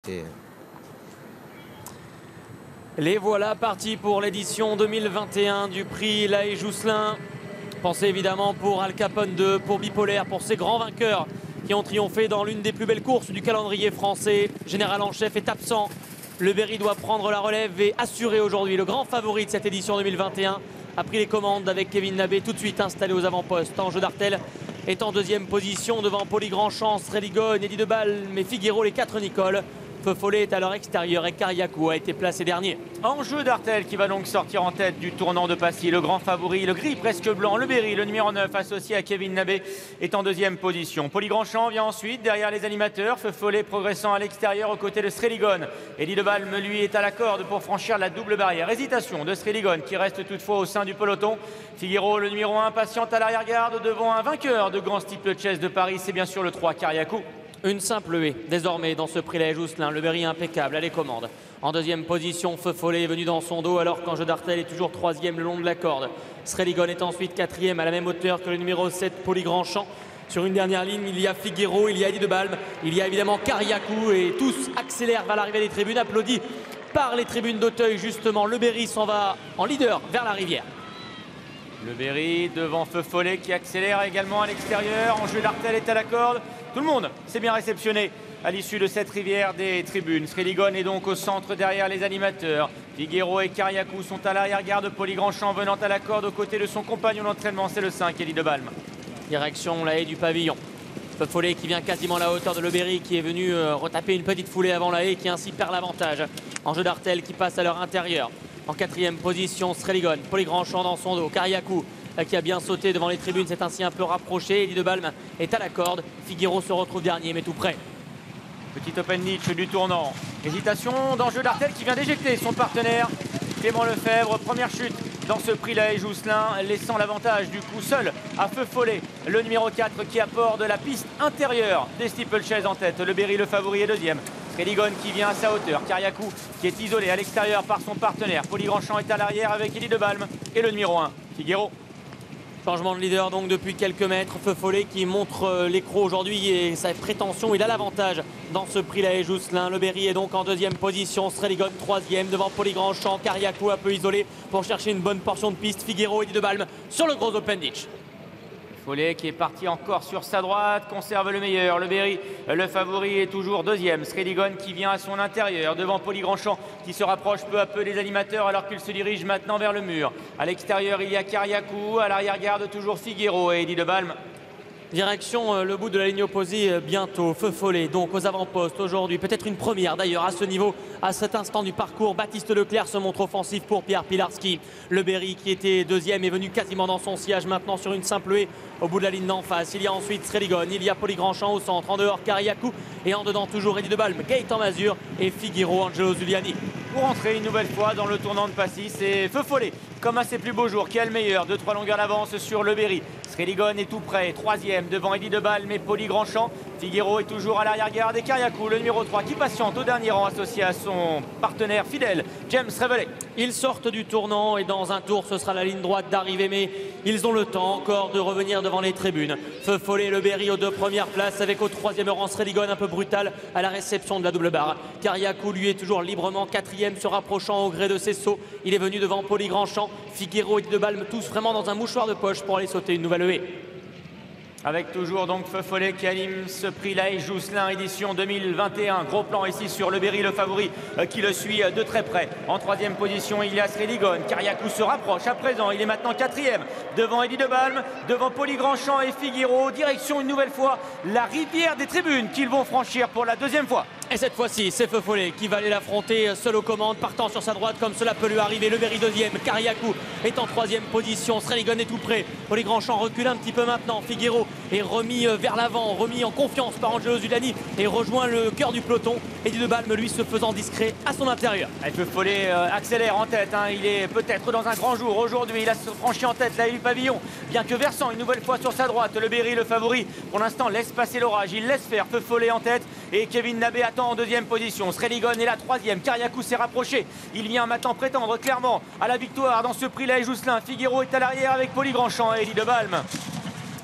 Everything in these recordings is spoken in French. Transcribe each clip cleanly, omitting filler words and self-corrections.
c'était... Les voilà partis pour l'édition 2021 du prix Lahaye Jousselin. Pensez évidemment pour Al Capone 2, pour Bipolaire, pour ces grands vainqueurs qui ont triomphé dans l'une des plus belles courses du calendrier français. Général en chef est absent. Le Berry doit prendre la relève et assurer aujourd'hui. Le grand favori de cette édition 2021 a pris les commandes avec Kevin Nabé tout de suite installé aux avant-postes. Enjeu d'Artel est en deuxième position devant Poli Grandchamp, Sreligone, Eddie Debalme et Figueiro, les 4 Nicole. Feu Follet est à leur extérieur et Kariakou a été placé dernier. Enjeu d'Artel qui va donc sortir en tête du tournant de Passy. Le grand favori, le gris presque blanc, le Berry, le numéro 9 associé à Kevin Nabé est en deuxième position. Poli Grandchamp vient ensuite derrière les animateurs. Feu Follet progressant à l'extérieur aux côtés de Sreligone. Eddie Debalme lui est à la corde pour franchir la double barrière. Hésitation de Sreligone qui reste toutefois au sein du peloton. Figueiro, le numéro 1, patiente à l'arrière-garde devant un vainqueur de Grand Steeplechase de Paris. C'est bien sûr le 3 Kariakou. Une simple haie, désormais dans ce prix Lahaye Jousselin, le Berry impeccable à les commandes. En deuxième position, Feu Follet est venu dans son dos alors qu'Enjeu d'Artel est toujours troisième le long de la corde. Sreligone est ensuite quatrième à la même hauteur que le numéro 7, Poli Grandchamp. Sur une dernière ligne, il y a Figueiro, il y a Eddie Debalme, il y a évidemment Kariakou et tous accélèrent vers l'arrivée des tribunes, applaudis par les tribunes d'Auteuil justement. Le Berry s'en va en leader vers la rivière. Le Berry devant Feu Follet qui accélère également à l'extérieur. Enjeu d'Artel est à la corde. Tout le monde s'est bien réceptionné à l'issue de cette rivière des tribunes. Sreligone est donc au centre derrière les animateurs. Figueiro et Kariakou sont à l'arrière-garde. Poli Grandchamp venant à la corde aux côtés de son compagnon d'entraînement, c'est le 5, Eddie Debalme. Direction la haie du pavillon. Feu Follet qui vient quasiment à la hauteur de Le Berry, qui est venu retaper une petite foulée avant la haie, qui ainsi perd l'avantage. Enjeu d'Artel qui passe à leur intérieur. En quatrième position, Sreligone, Poli Grandchamp dans son dos, Kariakou qui a bien sauté devant les tribunes, c'est ainsi un peu rapproché. Eddie Debalme est à la corde, Figueiro se retrouve dernier mais tout près. Petit open niche du tournant. Hésitation d'Enjeu d'Artel qui vient d'éjecter son partenaire Clément Lefebvre. Première chute dans ce prix Lahaye Jousselin, laissant l'avantage du coup seul à Feu Follet, le numéro 4 qui apporte de la piste intérieure des Steeplechase en tête. Le Berry, le favori, est deuxième. Sreligone qui vient à sa hauteur. Kariakou qui est isolé à l'extérieur par son partenaire. Poli Grandchamp est à l'arrière avec Eddie Debalme et le numéro 1, Figueiro. Changement de leader donc depuis quelques mètres. Feu Follet qui montre l'écrou aujourd'hui et sa prétention. Il a l'avantage dans ce prix Lahaye Jousselin. Le Berry est donc en deuxième position. Sreligone troisième devant Poli Grandchamp. Kariakou un peu isolé pour chercher une bonne portion de piste. Figueiro et Eddie Debalme sur le gros open ditch. Follet qui est parti encore sur sa droite, conserve le meilleur. Le Berry, le favori, est toujours deuxième. Sreligone qui vient à son intérieur devant Poli Grandchamp qui se rapproche peu à peu des animateurs alors qu'il se dirige maintenant vers le mur. À l'extérieur, il y a Kariakou, à l'arrière-garde toujours Figueiro et Eddie Debalme. Direction le bout de la ligne opposée bientôt. Feu Follet donc aux avant-postes aujourd'hui. Peut-être une première d'ailleurs à ce niveau, à cet instant du parcours. Baptiste Leclerc se montre offensif pour Pierre Pilarski. Le Berry qui était deuxième est venu quasiment dans son sillage maintenant sur une simple haie au bout de la ligne d'en face. Il y a ensuite Sreligone, il y a Poli Grandchamp au centre. En dehors Kariakou et en dedans toujours Eddie Debalme, Gaëtan Mazur et Figueiro, Angelo Zuliani. Pour entrer une nouvelle fois dans le tournant de Passy, c'est Feu Follet, comme à ses plus beaux jours, qui a le meilleur. 2-3 longueurs d'avance sur le Berry. Sreligone est tout près, troisième devant Eddie Debalme et Poli Grandchamp. Figueiro est toujours à l'arrière-garde et Kariakou, le numéro 3, qui patiente au dernier rang associé à son partenaire fidèle, James Revelet. Ils sortent du tournant et dans un tour, ce sera la ligne droite d'arrivée, mais ils ont le temps encore de revenir devant les tribunes. Feu Follet, le Berry aux deux premières places avec au troisième rang Sreligone un peu brutal à la réception de la double barre. Kariakou lui est toujours librement quatrième, se rapprochant au gré de ses sauts. Il est venu devant Poli Grandchamp, Figueiro et Eddie Debalme, tous vraiment dans un mouchoir de poche pour aller sauter une nouvelle haie. Avec toujours donc Feu Follet qui anime ce prix Lahaye Jousselin édition 2021. Gros plan ici sur le Berry, le favori, qui le suit de très près. En troisième position, il y a Sreligone. Kariakou se rapproche à présent. Il est maintenant quatrième devant Eddie Debalme, devant Poli Grandchamp et Figueiro. Direction une nouvelle fois la rivière des tribunes qu'ils vont franchir pour la deuxième fois. Et cette fois-ci, c'est Feu Follet qui va aller l'affronter seul aux commandes, partant sur sa droite comme cela peut lui arriver. Le Berry deuxième, Kariakou est en troisième position, Sreligone est tout près. Poli Grandchamp recule un petit peu maintenant. Figueiro est remis vers l'avant, remis en confiance par Angelo Zuliani et rejoint le cœur du peloton. Eddie Debalme, lui, se faisant discret à son intérieur. Et Feu Follet accélère en tête, hein. Il est peut-être dans un grand jour aujourd'hui. Il a franchi en tête la haie du pavillon, bien que versant une nouvelle fois sur sa droite. Le Berry, le favori, pour l'instant laisse passer l'orage. Il laisse faire Feu Follet en tête et Kevin Nabé attend en deuxième position. Sreligone est la troisième. Kariakou s'est rapproché. Il vient maintenant prétendre clairement à la victoire dans ce prix Lahaye Jousselin. Figueiro est à l'arrière avec Poli Grandchamp et Eddie Debalme.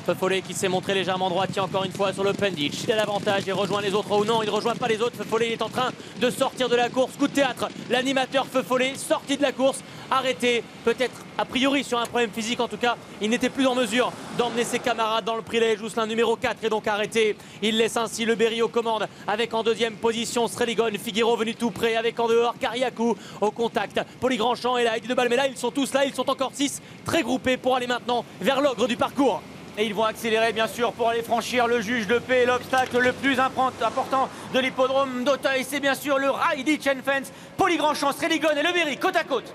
Feu-Follet qui s'est montré légèrement droitier encore une fois sur le Pendich. Il a l'avantage, il rejoint les autres ou non, il ne rejoint pas les autres. Feu-Follet est en train de sortir de la course. Coup de théâtre, l'animateur Feu-Follet sorti de la course, arrêté, peut-être a priori sur un problème physique. En tout cas, il n'était plus en mesure d'emmener ses camarades dans le prix Laë Jousselin numéro 4 est donc arrêté. Il laisse ainsi le Berry aux commandes avec en deuxième position Sredegon, Figueiro venu tout près avec en dehors Kariakou au contact. Poli Grandchamp est là, Eddie Debalme, mais là ils sont tous là, ils sont encore 6 très groupés pour aller maintenant vers l'ogre du parcours. Et ils vont accélérer bien sûr pour aller franchir le juge de paix. L'obstacle le plus important de l'hippodrome d'Auteuil, c'est bien sûr le Rail Ditch and Fence. Poli Grandchamp, Sredegon et le Berry côte à côte.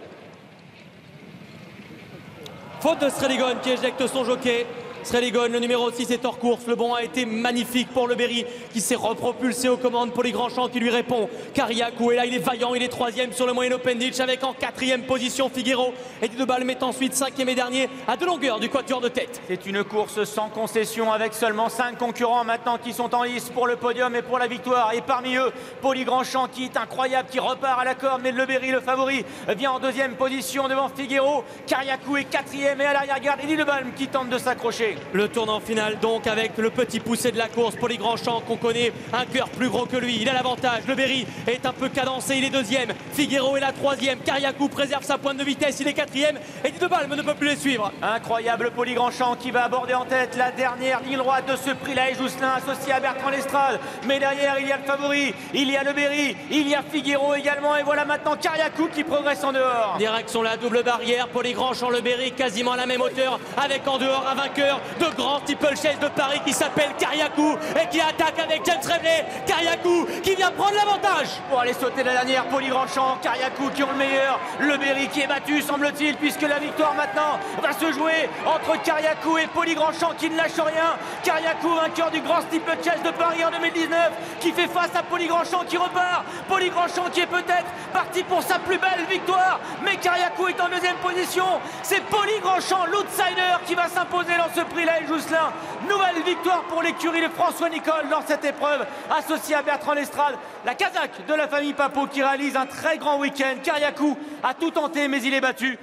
Faute de Sredegon qui éjecte son jockey. Sredegon, le numéro 6 est hors course. Le bond a été magnifique pour le Berry qui s'est repropulsé aux commandes. Poli Grandchamp qui lui répond. Kariakou est là, il est vaillant, il est 3e sur le moyen Open Ditch avec en 4e position Figueiro. Eddie Debalme est ensuite 5e et dernier à 2 longueurs du quatuor de tête. C'est une course sans concession avec seulement 5 concurrents maintenant qui sont en lice pour le podium et pour la victoire. Et parmi eux, Poli Grandchamp qui est incroyable, qui repart à la corde. Mais le Berry, le favori, vient en 2e position devant Figueiro. Kariakou est 4e et à l'arrière-garde Eddie Debalme qui tente de s'accrocher. Le tournant final donc avec le petit poussé de la course. Poli Grandchamp qu'on connaît, un cœur plus gros que lui, il a l'avantage. Le Berry est un peu cadencé, il est 2e. Figueiro est la 3e. Kariakou préserve sa pointe de vitesse, il est 4e. Eddie Debalme ne peut plus les suivre. Incroyable Poli Grandchamp qui va aborder en tête la dernière ligne droite de ce prix Laë Jousselin associé à Bertrand Lestrade. Mais derrière il y a le favori, il y a le Berry, il y a Figueiro également. Et voilà maintenant Kariakou qui progresse en dehors. Direction la double barrière, Poli Grandchamp, le Berry quasiment à la même hauteur avec en dehors un vainqueur de grand steeplechase de Paris qui s'appelle Kariakou et qui attaque avec James Reveley. Kariakou qui vient prendre l'avantage pour aller sauter la dernière. Poli Grandchamp, Kariakou qui ont le meilleur. Le Berry qui est battu semble-t-il puisque la victoire maintenant va se jouer entre Kariakou et Poli Grandchamp qui ne lâche rien. Kariakou vainqueur du grand steeplechase de Paris en 2019 qui fait face à Poli Grandchamp qui repart. Poli Grandchamp qui est peut-être parti pour sa plus belle victoire, mais Kariakou est en 2e position. C'est Poli Grandchamp, l'outsider, qui va s'imposer dans ce prix Laë Jousselin. Nouvelle victoire pour l'écurie de François Nicole dans cette épreuve associée à Bertrand Lestrade. La Kazakh de la famille Papo qui réalise un très grand week-end. Kariakou a tout tenté mais il est battu.